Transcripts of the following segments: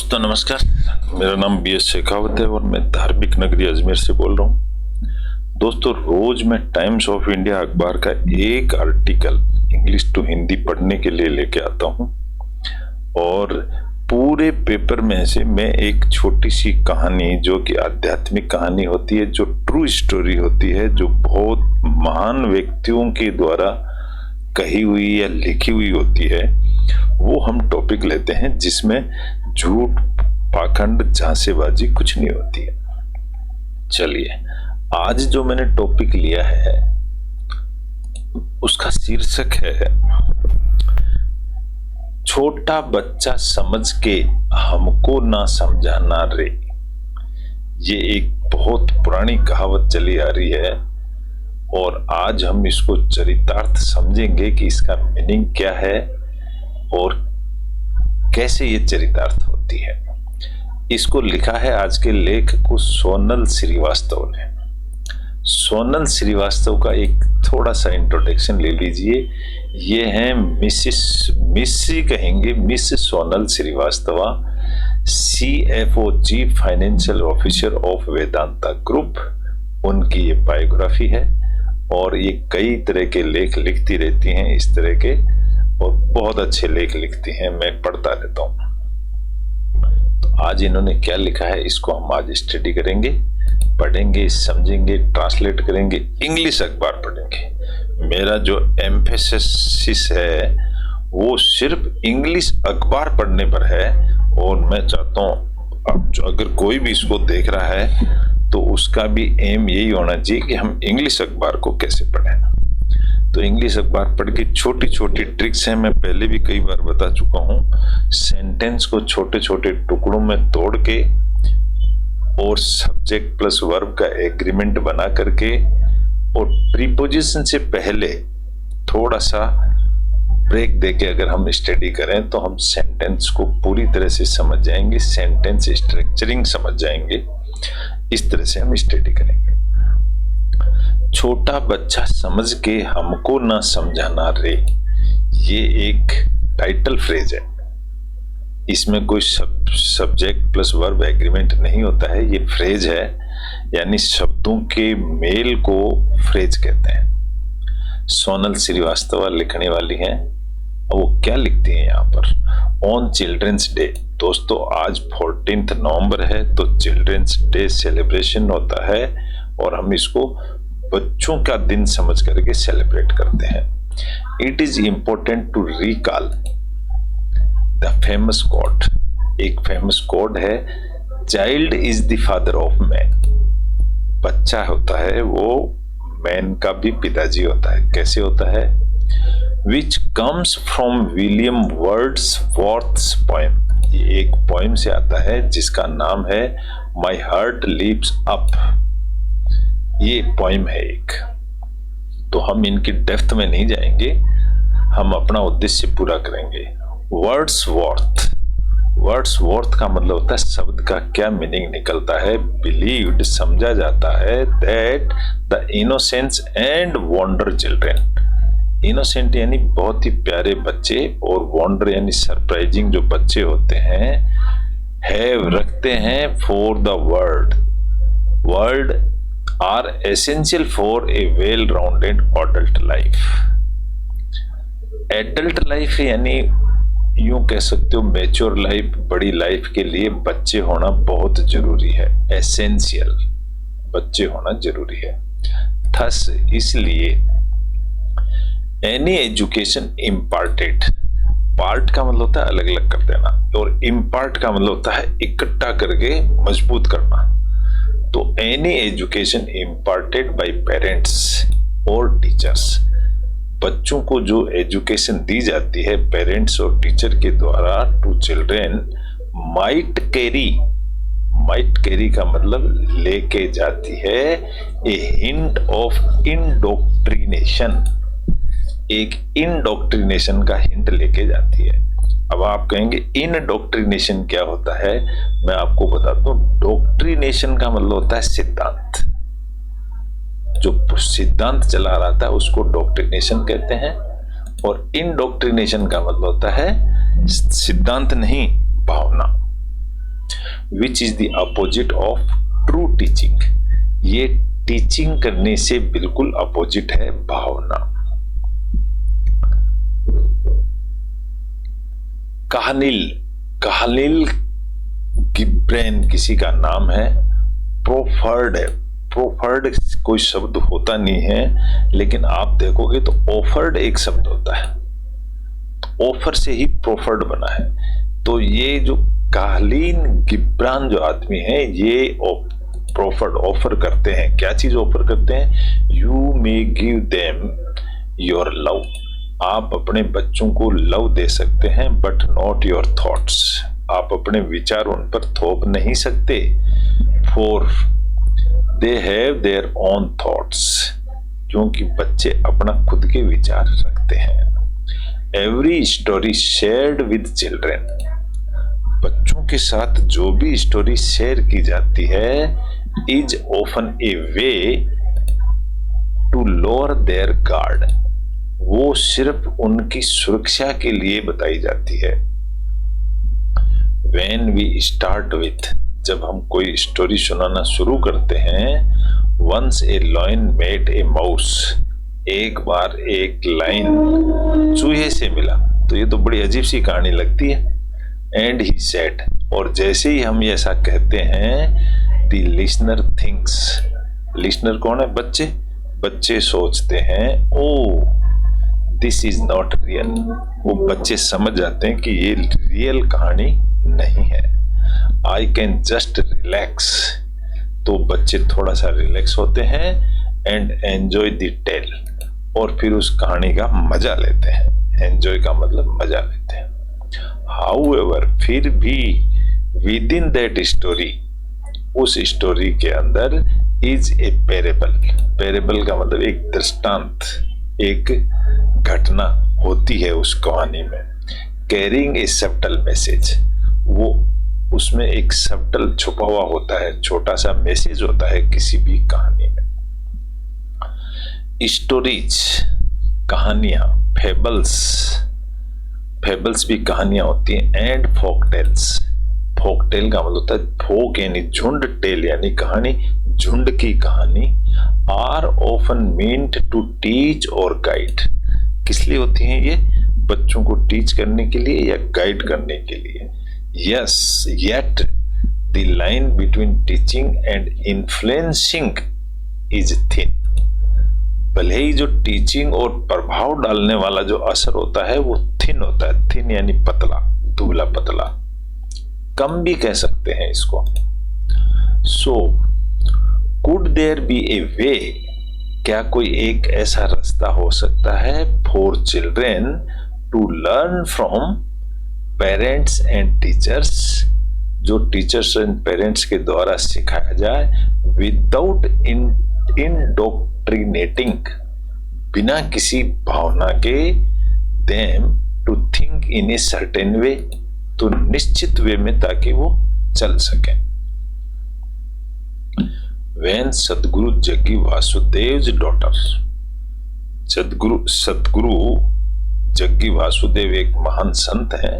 दोस्तों नमस्कार। मेरा नाम BS शेखावत है और मैं धार्मिक नगरी अजमेर से बोल रहा हूँ। दोस्तों रोज मैं टाइम्स ऑफ इंडिया अखबार का एक आर्टिकल इंग्लिश टू हिंदी पढ़ने के लिए लेके आता हूँ और पूरे पेपर में से मैं एक छोटी सी कहानी जो कि आध्यात्मिक कहानी होती है, जो ट्रू स्टोरी होती है, जो बहुत महान व्यक्तियों के द्वारा कही हुई या लिखी हुई होती है, वो हम टॉपिक लेते हैं जिसमें झूठ, पाखंड, झांसेबाजी कुछ नहीं होती है। चलिए, आज जो मैंने टॉपिक लिया है उसका शीर्षक है छोटा बच्चा समझ के हमको ना समझाना रे। ये एक बहुत पुरानी कहावत चली आ रही है और आज हम इसको चरितार्थ समझेंगे कि इसका मीनिंग क्या है और कैसे ये चरितार्थ होती है। इसको लिखा है आज के लेख को सोनल श्रीवास्तव ने। सोनल श्रीवास्तव का एक थोड़ा सा इंट्रोडक्शन ले लीजिए। ये हैं मिस कहेंगे, miss Sonal Srivastava, CFO chief financial officer of Vedanta group. उनकी ये बायोग्राफी है और ये कई तरह के लेख लिखती रहती हैं इस तरह के, और बहुत अच्छे लेख लिखती हैं, मैं पढ़ता रहता हूं। तो आज इन्होंने क्या लिखा है इसको हम आज स्टडी करेंगे, पढ़ेंगे, समझेंगे, ट्रांसलेट करेंगे, इंग्लिश अखबार पढ़ेंगे। मेरा जो एम्फेसिस है वो सिर्फ इंग्लिश अखबार पढ़ने पर है और मैं चाहता हूं अगर कोई भी इसको देख रहा है तो उसका भी एम यही होना चाहिए कि हम इंग्लिश अखबार को कैसे पढ़ें। तो इंग्लिश अखबार पढ़ के छोटी छोटी ट्रिक्स हैं, मैं पहले भी कई बार बता चुका हूं। सेंटेंस को छोटे छोटे टुकड़ों में तोड़ के और सब्जेक्ट प्लस वर्ब का एग्रीमेंट बना करके और प्रीपोजिशन से पहले थोड़ा सा ब्रेक देके अगर हम स्टडी करें तो हम सेंटेंस को पूरी तरह से समझ जाएंगे, सेंटेंस स्ट्रक्चरिंग समझ जाएंगे। इस तरह से हम स्टडी करेंगे। छोटा बच्चा समझ के हमको ना समझाना रे, ये एक टाइटल फ्रेज है। इसमें कोई सब्जेक्ट प्लस वर्ब एग्रीमेंट नहीं होता है, ये फ्रेज है, यानी शब्दों के मेल को फ्रेज कहते हैं। सोनल श्रीवास्तवा लिखने वाली हैं और वो क्या लिखती हैं यहाँ पर। ऑन चिल्ड्रंस डे, दोस्तों आज 14 नवंबर है तो चिल्ड्रंस डे सेलिब्रेशन होता है और हम इसको बच्चों का दिन समझ करके सेलिब्रेट करते हैं। It is important to recall the famous quote. एक फेमस कोट है, child is the father of man. बच्चा होता है वो मैन का भी पिताजी होता है। कैसे होता है? Which comes from William Wordsworth's poem. ये एक पोएम से आता है जिसका नाम है माई हार्ट लीप्स अप। ये पोएम है एक। तो हम इनकी डेप्थ में नहीं जाएंगे, हम अपना उद्देश्य पूरा करेंगे। वर्ड्सवर्थ का मतलब होता है शब्द का क्या मीनिंग निकलता है। बिलीव्ड समझा जाता है that the innocence and wonder children. Innocent यानी बहुत ही प्यारे बच्चे और वंडर यानी सरप्राइजिंग जो बच्चे होते हैं, हैव रखते हैं for the world are essential for a well-rounded adult life। Adult life यानी यूं कह सकते हो मैच्योर लाइफ, बड़ी लाइफ के लिए बच्चे होना बहुत जरूरी है। एसेंशियल, बच्चे होना जरूरी है। थस इसलिए एनी एजुकेशन इम्पार्टेड, पार्ट का मतलब होता है अलग अलग कर देना और इम्पार्ट का मतलब होता है इकट्ठा करके मजबूत करना। तो any education imparted bye parents और टीचर्स, बच्चों को जो एजुकेशन दी जाती है पेरेंट्स और टीचर के द्वारा टू चिल्ड्रेन, माइट कैरी का मतलब लेके जाती है ए हिंट ऑफ इंडोक्ट्रिनेशन। एक इंडोक्ट्रिनेशन का हिंट लेके जाती है। अब आप कहेंगे इनडोक्ट्रिनेशन क्या होता है, मैं आपको बताता हूं। डोक्ट्रिनेशन का मतलब होता है सिद्धांत। जो सिद्धांत चला रहा था उसको डोक्ट्रिनेशन कहते हैं और इंडोक्ट्रिनेशन का मतलब होता है सिद्धांत नहीं, भावना। Which is the opposite of true teaching. ये टीचिंग करने से बिल्कुल अपोजिट है भावना। काहलिल गिब्रेन किसी का नाम है। प्रोफर्ड है, प्रोफर्ड कोई शब्द होता नहीं है, लेकिन आप देखोगे तो ऑफर्ड एक शब्द होता है, ऑफर से ही प्रोफर्ड बना है। तो ये जो काहलिन गिब्रान जो आदमी है, ये प्रोफर्ड ऑफर करते हैं। क्या चीज ऑफर करते हैं? You may give them your love. आप अपने बच्चों को लव दे सकते हैं, बट नॉट योर थॉट्स। आप अपने विचार उन पर थोप नहीं सकते, for they have their own thoughts, क्योंकि बच्चे अपना खुद के विचार रखते हैं। Every story shared with children, बच्चों के साथ जो भी स्टोरी शेयर की जाती है, is often a way to lower their guard, वो सिर्फ उनकी सुरक्षा के लिए बताई जाती है। When we start with, जब हम कोई स्टोरी सुनाना शुरू करते हैं, once a lion met a mouse, एक बार एक लाइन चूहे से मिला, तो ये तो बड़ी अजीब सी कहानी लगती है। एंड ही सेड, और जैसे ही हम ऐसा कहते हैं, द लिसनर थिंक्स, लिसनर कौन है? बच्चे। बच्चे सोचते हैं, ओ दिस इज नॉट रियल। वो बच्चे समझ जाते हैं कि ये रियल कहानी नहीं है। आई कैन जस्ट रिलैक्स, तो बच्चे थोड़ा सा रिलैक्स होते हैं। एंड एंजॉय द टेल, और फिर उस कहानी का मजा लेते हैं। एंजॉय का मतलब मजा लेते हैं। हाउएवर, फिर भी विद इन दैट स्टोरी, उस स्टोरी के अंदर इज ए पेरेबल। पेरेबल का मतलब एक दृष्टांत, एक घटना होती है उस कहानी में। कैरिंग ए सब्टल मैसेज, वो उसमें एक सब्टल छुपा हुआ होता है, छोटा सा मैसेज होता है किसी भी कहानी में। स्टोरीज, कहानियां, फेबल्स, फेबल्स भी कहानियां होती हैं। And folk tales, folk tale का मतलब होता है फोक यानी झुंड, टेल यानी कहानी, झुंड की कहानी। Are often meant to teach और गाइड, किस लिए होती हैं ये? बच्चों को टीच करने के लिए या गाइड करने के लिए। Yes, yet the line between teaching and influencing is thin, भले ही जो टीचिंग और प्रभाव डालने वाला जो असर होता है वो थिन होता है। थिन यानी पतला, दुबला पतला, कम भी कह सकते हैं इसको। So could there be a way, क्या कोई एक ऐसा रास्ता हो सकता है for children to learn from parents and teachers, जो टीचर्स एंड पेरेंट्स के द्वारा सिखाया जाए, विदाउट इंडोक्ट्रिनेटिंग, बिना किसी भावना के, them to think in a certain way, तो निश्चित वे में, ताकि वो चल सके। When सदगुरु जग्गी वासुदेव डॉटर, सदगुरु जग्गी वासुदेव एक महान संत हैं,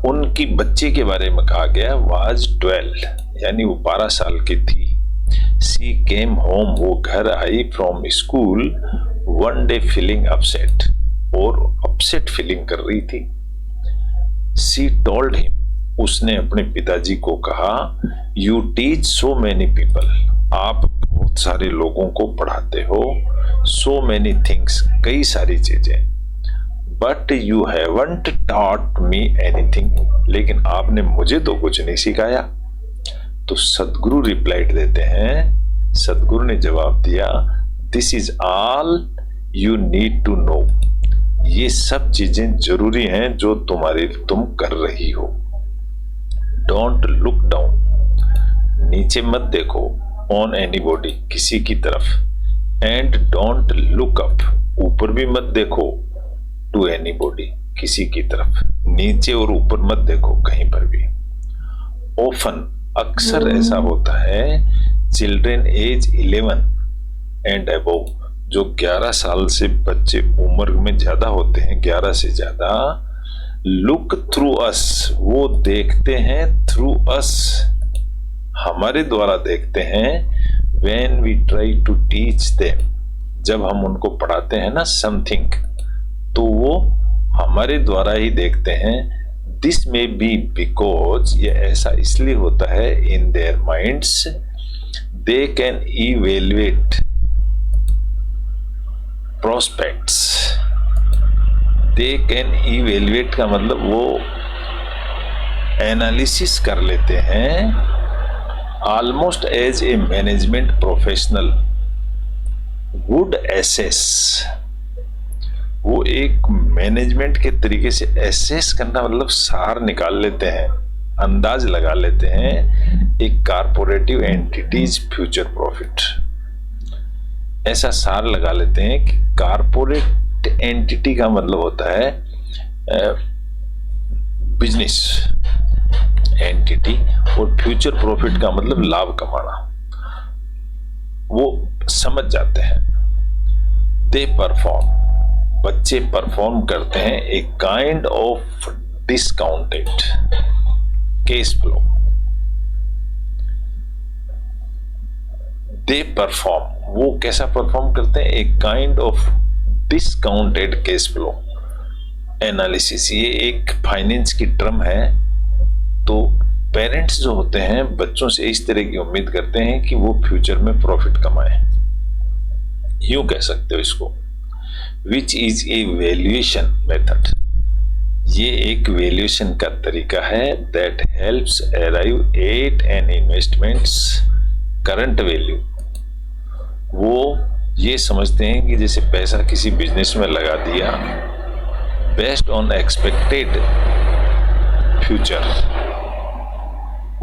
उनकी बच्चे के बारे में कहा गया वाज 12, यानी वो 12 साल की थी। सी केम होम, वो घर आई from school one day feeling upset, और अपसेट फीलिंग कर रही थी। सी टोल्ड हिम, उसने अपने पिताजी को कहा, you teach so many people, आप बहुत सारे लोगों को पढ़ाते हो, सो मैनी थिंग्स, कई सारी चीजें, but you haven't taught me anything, लेकिन आपने मुझे तो कुछ नहीं सिखाया। तो सदगुरु रिप्लाइड देते हैं, सदगुरु ने जवाब दिया, this is all you need to know, ये सब चीजें जरूरी हैं जो तुम कर रही हो। डोंट लुक डाउन, नीचे मत देखो, ऑन एनीबॉडी, किसी की तरफ, एंड डोंट लुक अप, ऊपर भी मत देखो, टू एनीबॉडी, किसी की तरफ, नीचे और ऊपर मत देखो कहीं पर भी। ऑफन, अक्सर ऐसा होता है, चिल्ड्रेन एज 11 एंड अबव, जो 11 साल से बच्चे उम्र में ज्यादा होते हैं, 11 से ज्यादा, लुक थ्रू अस, वो देखते हैं थ्रू अस, हमारे द्वारा देखते हैं। When we try to teach them, जब हम उनको पढ़ाते हैं ना समथिंग, तो वो हमारे द्वारा ही देखते हैं। दिस में बी बिकॉज, ये ऐसा इसलिए होता है, in their minds they can evaluate prospects. They can evaluate का मतलब वो एनालिसिस कर लेते हैं almost as a management professional would assess. वो एक मैनेजमेंट के तरीके से एसेस करना मतलब सार निकाल लेते हैं, अंदाज लगा लेते हैं एक कारपोरेटिव एंटिटीज फ्यूचर प्रॉफिट। ऐसा सार लगा लेते हैं कि कारपोरेट एंटिटी का मतलब होता है बिजनेस एंटिटी, और फ्यूचर प्रॉफिट का मतलब लाभ कमाना। वो समझ जाते हैं। दे परफॉर्म, बच्चे परफॉर्म करते हैं a kind of discounted cash flow. They perform, वो कैसा परफॉर्म करते हैं, a kind of discounted cash flow analysis. ये एक फाइनेंस की टर्म है। तो पेरेंट्स जो होते हैं बच्चों से इस तरह की उम्मीद करते हैं कि वो फ्यूचर में प्रॉफिट कमाए, यूं कह सकते हो इसको। Which is a valuation method, ये एक वैल्यूएशन का तरीका है that helps arrive at an investments current value. वो ये समझते हैं कि जैसे पैसा किसी बिजनेस में लगा दिया बेस्ड ऑन एक्सपेक्टेड फ्यूचर,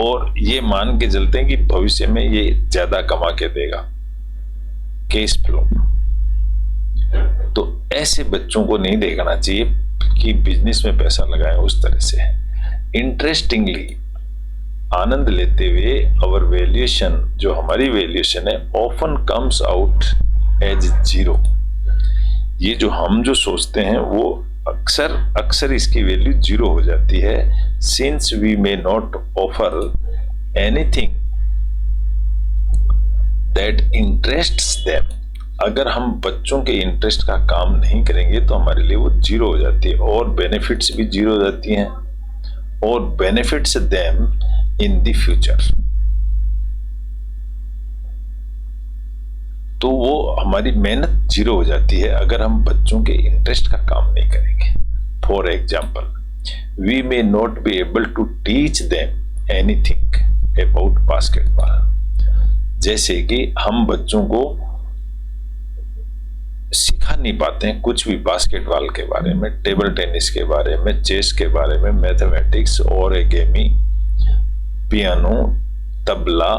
और ये मान के चलते हैं कि भविष्य में ये ज्यादा कमा के देगा, केस फ्लो। तो ऐसे बच्चों को नहीं देखना चाहिए कि बिजनेस में पैसा लगाएं उस तरह से। इंटरेस्टिंगली, आनंद लेते हुए अवर वैल्यूएशन, जो हमारी वैल्यूएशन है, often comes out as zero. ये जो हम जो सोचते हैं वो अक्सर इसकी वैल्यू जीरो हो जाती है। Since we may not offer anything that interests them, अगर हम बच्चों के इंटरेस्ट का काम नहीं करेंगे तो हमारे लिए वो जीरो हो जाती है, और बेनिफिट्स भी जीरो हो जाती हैं, और benefits them in the future. तो वो हमारी मेहनत जीरो हो जाती है अगर हम बच्चों के इंटरेस्ट का काम नहीं करेंगे। For example, we may not be able to teach them anything about basketball. जैसे कि हम बच्चों को सिखा नहीं पाते हैं कुछ भी बास्केटबॉल के बारे में, टेबल टेनिस के बारे में, चेस के बारे में, mathematics, origami, piano, tabla,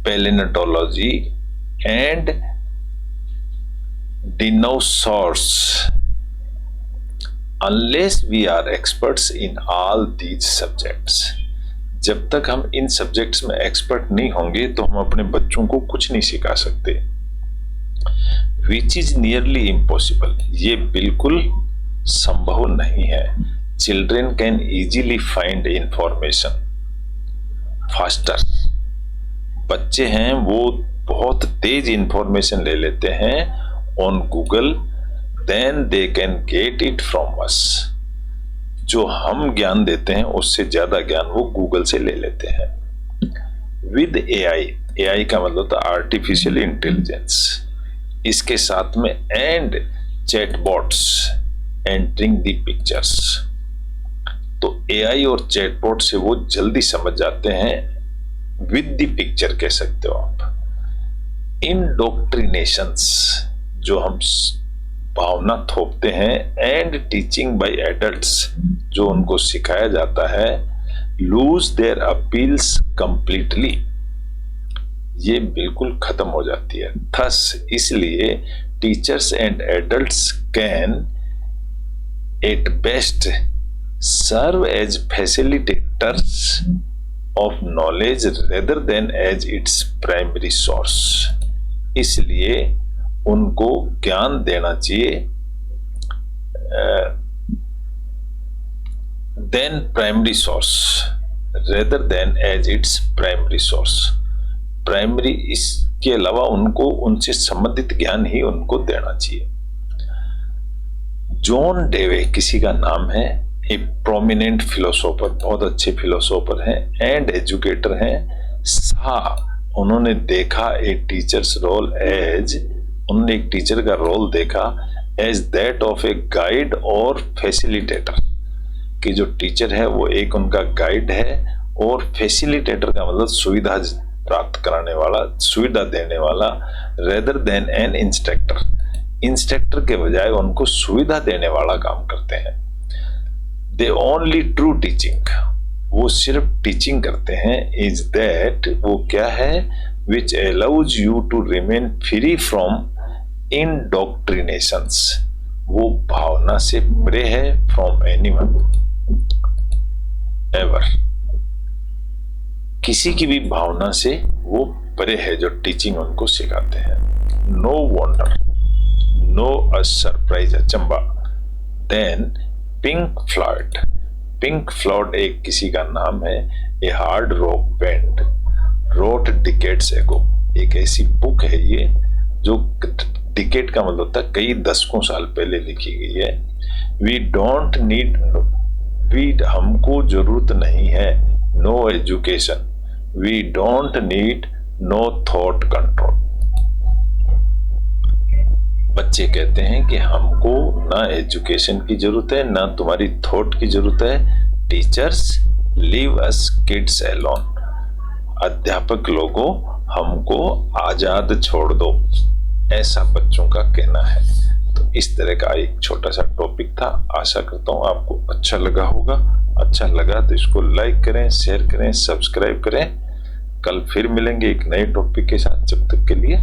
palaeontology and dinosaurs, unless we are experts in all these subjects। जब तक हम इन सब्जेक्ट्स में एक्सपर्ट नहीं होंगे तो हम अपने बच्चों को कुछ नहीं सिखा सकते। विच इज नियरली इम्पॉसिबल, ये बिल्कुल संभव नहीं है। Children can easily find information faster, बच्चे हैं वो बहुत तेज इंफॉर्मेशन ले लेते हैं on Google then they can get it from us. जो हम ज्ञान देते हैं उससे ज्यादा ज्ञान वो गूगल से ले लेते हैं। विद एआई, एआई का मतलब होता है आर्टिफिशियल इंटेलिजेंस, इसके साथ में and chatbots entering the pictures. तो एआई और चैटबॉट से वो जल्दी समझ जाते हैं, विद द पिक्चर कह सकते हो आप। इंडोक्ट्रिनेशंस, जो हम भावना थोपते हैं, एंड टीचिंग बाय एडल्ट्स, जो उनको सिखाया जाता है, लूज देयर अपील्स कंप्लीटली, ये बिल्कुल खत्म हो जाती है। थस इसलिए teachers and adults can at best serve as facilitators of knowledge rather than as its primary source. इसलिए उनको ज्ञान देना चाहिए then primary source rather than as its primary source. Primary इसके अलावा उनको उनसे संबंधित ज्ञान ही उनको देना चाहिए। जॉन डेवे किसी का नाम है, एक प्रोमिनेंट फिलोसोफर, बहुत अच्छे फिलोसोफर हैं एंड एजुकेटर हैं। उन्होंने देखा एक टीचर्स रोल एज, उन्होंने एक टीचर का रोल देखा as that of a guide और फैसिलिटेटर, कि जो टीचर है वो एक उनका गाइड है और फैसिलिटेटर का मतलब सुविधा प्राप्त कराने वाला, सुविधा देने वाला, rather than N instructor. Instructor के बजाय उनको सुविधा देने वाला काम करते हैं। दे ओनली ट्रू टीचिंग, वो सिर्फ टीचिंग करते हैं, इज दैट, वो क्या है, which allows you to remain free from indoctrinations, वो भावना से परे है, फ्रॉम एनीवन एवर, किसी की भी भावना से वो परे है जो टीचिंग उनको सिखाते हैं। No wonder, no a surprise, अचंबा। Then Pink Floyd, Pink Floyd एक किसी का नाम है, a hard rock band wrote decades ago, एक ऐसी बुक है ये जो डिकेड का मतलब होता है कई दशकों साल पहले लिखी गई है। वी डोंट नीड, वी हमको जरूरत नहीं है, no education, we don't need no thought control. बच्चे कहते हैं कि हमको ना एजुकेशन की जरूरत है, ना तुम्हारी थॉट की जरूरत है। Teachers leave us kids alone, अध्यापक लोगों हमको आजाद छोड़ दो, ऐसा बच्चों का कहना है। तो इस तरह का एक छोटा सा टॉपिक था। आशा करता हूँ आपको अच्छा लगा होगा। अच्छा लगा तो इसको लाइक करें, शेयर करें, सब्सक्राइब करें। कल फिर मिलेंगे एक नए टॉपिक के साथ। जब तक के लिए